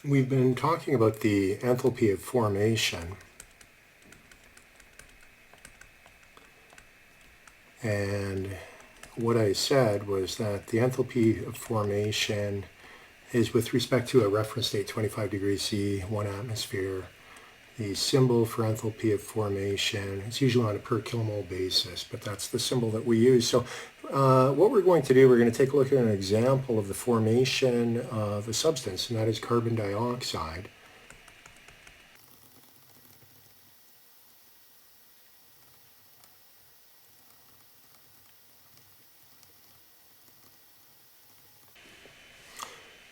We've been talking about the enthalpy of formation, and what I said was that the enthalpy of formation is with respect to a reference date 25 degrees C, 1 atmosphere. The symbol for enthalpy of formation, it's usually on a per kilomole basis, but that's the symbol that we use. So what we're going to do, we're going to take a look at an example of the formation of a substance, and that is carbon dioxide.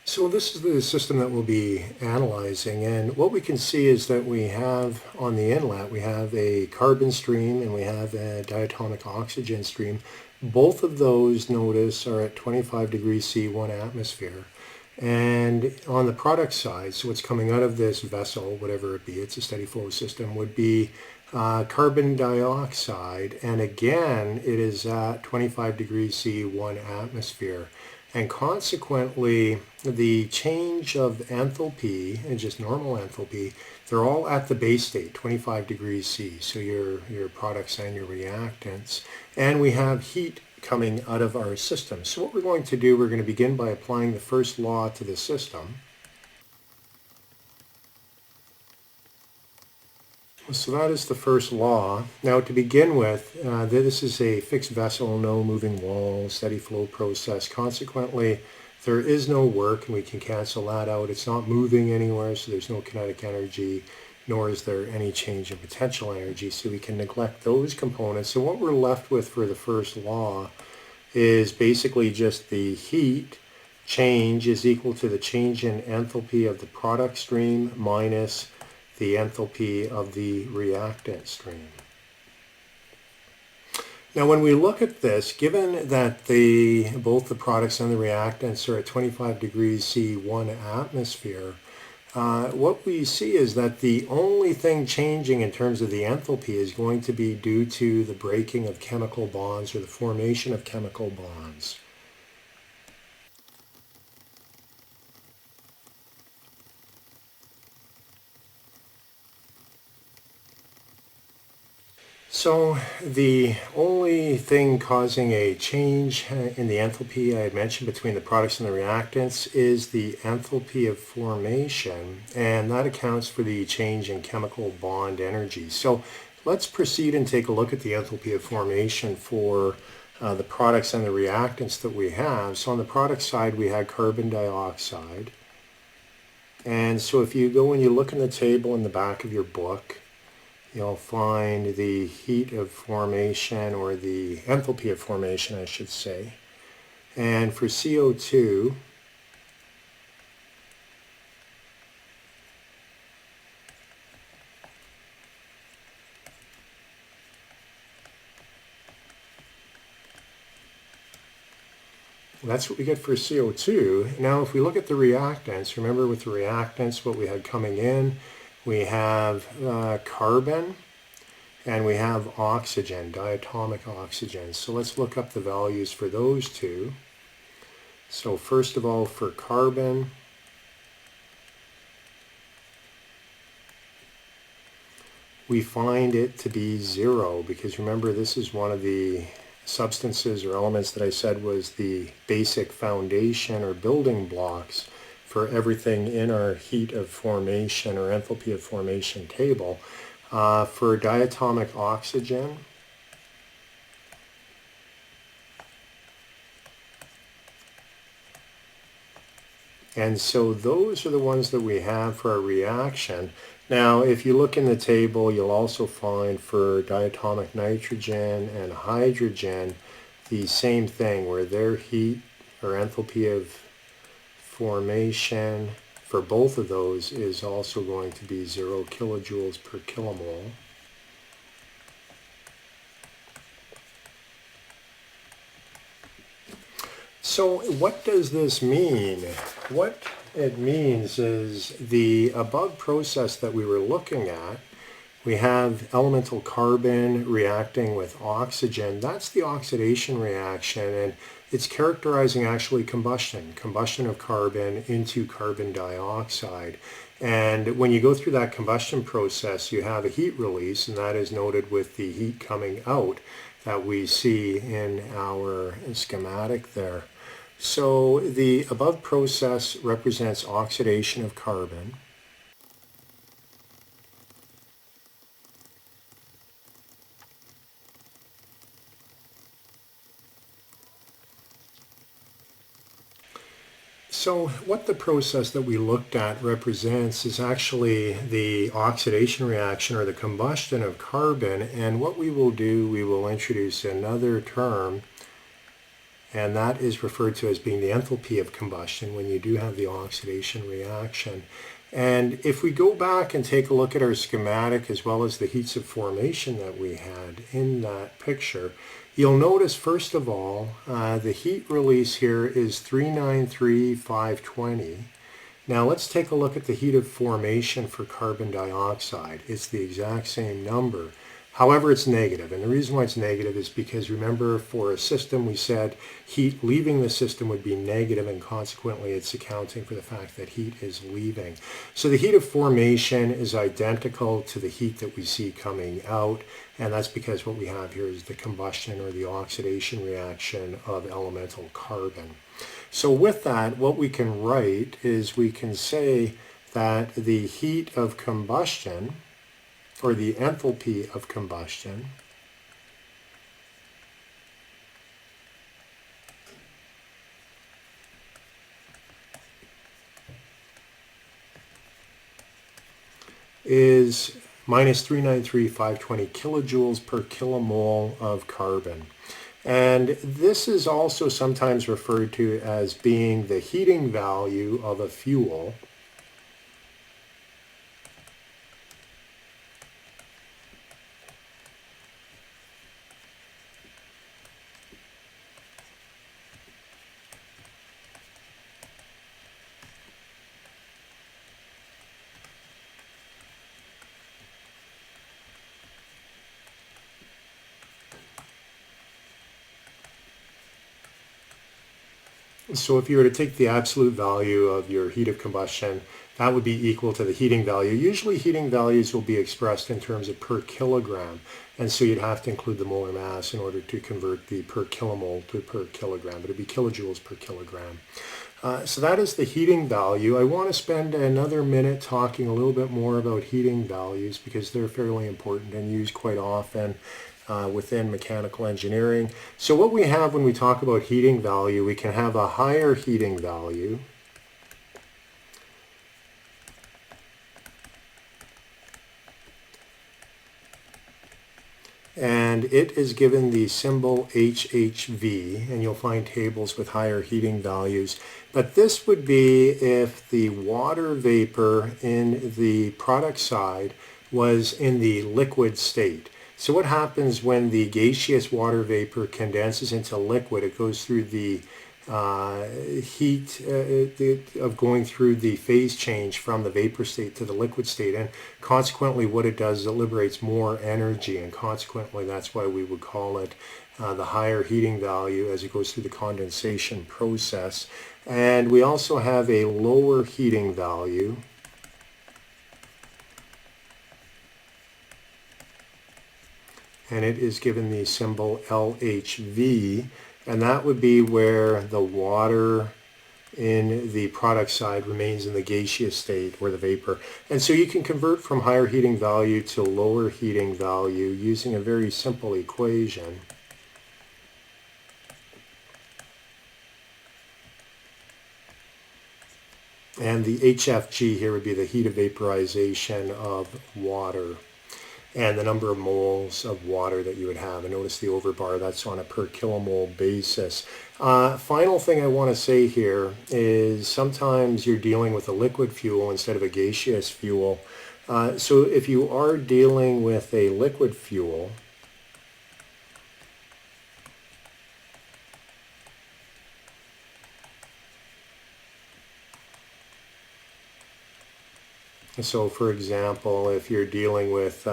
So this is the system that we'll be analyzing, and what we can see is that we have on the inlet, we have a carbon stream and we have a diatomic oxygen stream. Both of those, notice, are at 25 degrees C, 1 atmosphere. And on the product side, so what's coming out of this vessel, whatever it be, it's a steady flow system, would be carbon dioxide, and again it is at 25 degrees C, 1 atmosphere. And consequently, the change of enthalpy, and just normal enthalpy, they're all at the base state, 25 degrees C, so your products and your reactants. And we have heat coming out of our system. So what we're going to do, we're going to begin by applying the first law to the system. So that is the first law. Now to begin with, this is a fixed vessel, no moving walls, steady flow process. Consequently, there is no work, and we can cancel that out. It's not moving anywhere, so there's no kinetic energy, nor is there any change in potential energy, so we can neglect those components. So what we're left with for the first law is basically just the heat change is equal to the change in enthalpy of the product stream minus the enthalpy of the reactant stream. Now when we look at this, given that both the products and the reactants are at 25 degrees C, 1 atmosphere, what we see is that the only thing changing in terms of the enthalpy is going to be due to the breaking of chemical bonds or the formation of chemical bonds. So the only thing causing a change in the enthalpy I had mentioned between the products and the reactants is the enthalpy of formation, and that accounts for the change in chemical bond energy. So let's proceed and take a look at the enthalpy of formation for the products and the reactants that we have. So on the product side, we had carbon dioxide. And so if you go and you look in the table in the back of your book, you'll find the heat of formation, or the enthalpy of formation, I should say. And for CO2, that's what we get for CO2. Now if we look at the reactants, remember with the reactants what we had coming in, we have carbon and we have oxygen, diatomic oxygen. So let's look up the values for those two. So first of all, for carbon, we find it to be 0, because remember this is one of the substances or elements that I said was the basic foundation or building blocks for everything in our heat of formation or enthalpy of formation table. For diatomic oxygen, and so those are the ones that we have for our reaction. Now if you look in the table, you'll also find for diatomic nitrogen and hydrogen the same thing, where their heat or enthalpy of formation for both of those is also going to be 0 kilojoules per kilomole. So what does this mean? What it means is the above process that we were looking at, We have elemental carbon reacting with oxygen. That's the oxidation reaction, and it's characterizing actually combustion of carbon into carbon dioxide. And when you go through that combustion process, you have a heat release, and that is noted with the heat coming out that we see in our schematic there. So the above process represents oxidation of carbon. So what the process that we looked at represents is actually the oxidation reaction or the combustion of carbon. And what we will do, we will introduce another term, and that is referred to as being the enthalpy of combustion when you do have the oxidation reaction. And if we go back and take a look at our schematic as well as the heats of formation that we had in that picture, you'll notice first of all the heat release here is 393,520. Now let's take a look at the heat of formation for carbon dioxide. It's the exact same number. However, it's negative, and the reason why it's negative is because remember, for a system we said heat leaving the system would be negative, and consequently it's accounting for the fact that heat is leaving. So the heat of formation is identical to the heat that we see coming out, and that's because what we have here is the combustion or the oxidation reaction of elemental carbon. So with that, what we can write is we can say that the heat of combustion, or the enthalpy of combustion, is minus 393,520 kilojoules per kilomole of carbon. And this is also sometimes referred to as being the heating value of a fuel. So if you were to take the absolute value of your heat of combustion, that would be equal to the heating value. Usually heating values will be expressed in terms of per kilogram, and so you'd have to include the molar mass in order to convert the per kilomole to per kilogram, but it'd be kilojoules per kilogram. So that is the heating value. I want to spend another minute talking a little bit more about heating values because they're fairly important and used quite often within mechanical engineering. So what we have when we talk about heating value, we can have a higher heating value, and it is given the symbol HHV, and you'll find tables with higher heating values. But this would be if the water vapor in the product side was in the liquid state. So what happens when the gaseous water vapor condenses into liquid? It goes through the heat of going through the phase change from the vapor state to the liquid state, and consequently what it does is it liberates more energy, and consequently that's why we would call it the higher heating value as it goes through the condensation process. And we also have a lower heating value, and it is given the symbol LHV, and that would be where the water in the product side remains in the gaseous state or the vapor. And so you can convert from higher heating value to lower heating value using a very simple equation. And the HFG here would be the heat of vaporization of water, and the number of moles of water that you would have. And notice the overbar, that's on a per kilomole basis. Final thing I want to say here is sometimes you're dealing with a liquid fuel instead of a gaseous fuel. So if you are dealing with a liquid fuel, So for example, if you're dealing with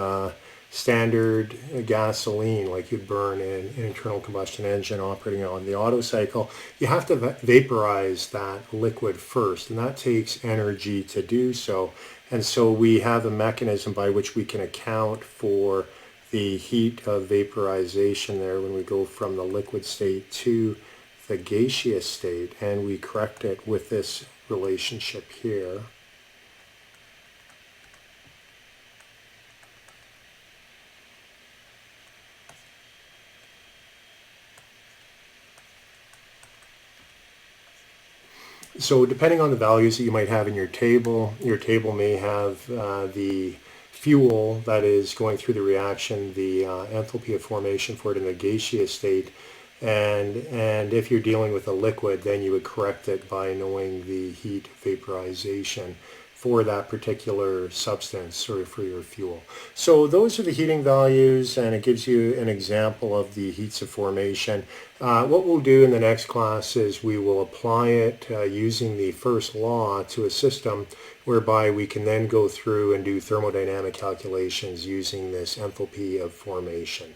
standard gasoline like you'd burn in an internal combustion engine operating on the Otto cycle, you have to vaporize that liquid first, and that takes energy to do so. And so we have a mechanism by which we can account for the heat of vaporization there when we go from the liquid state to the gaseous state, and we correct it with this relationship here. So depending on the values that you might have in your table may have the fuel that is going through the reaction, the enthalpy of formation for it in the gaseous state, and if you're dealing with a liquid, then you would correct it by knowing the heat vaporization for that particular substance or for your fuel. So those are the heating values, and it gives you an example of the heats of formation. What we'll do in the next class is we will apply it using the first law to a system, whereby we can then go through and do thermodynamic calculations using this enthalpy of formation.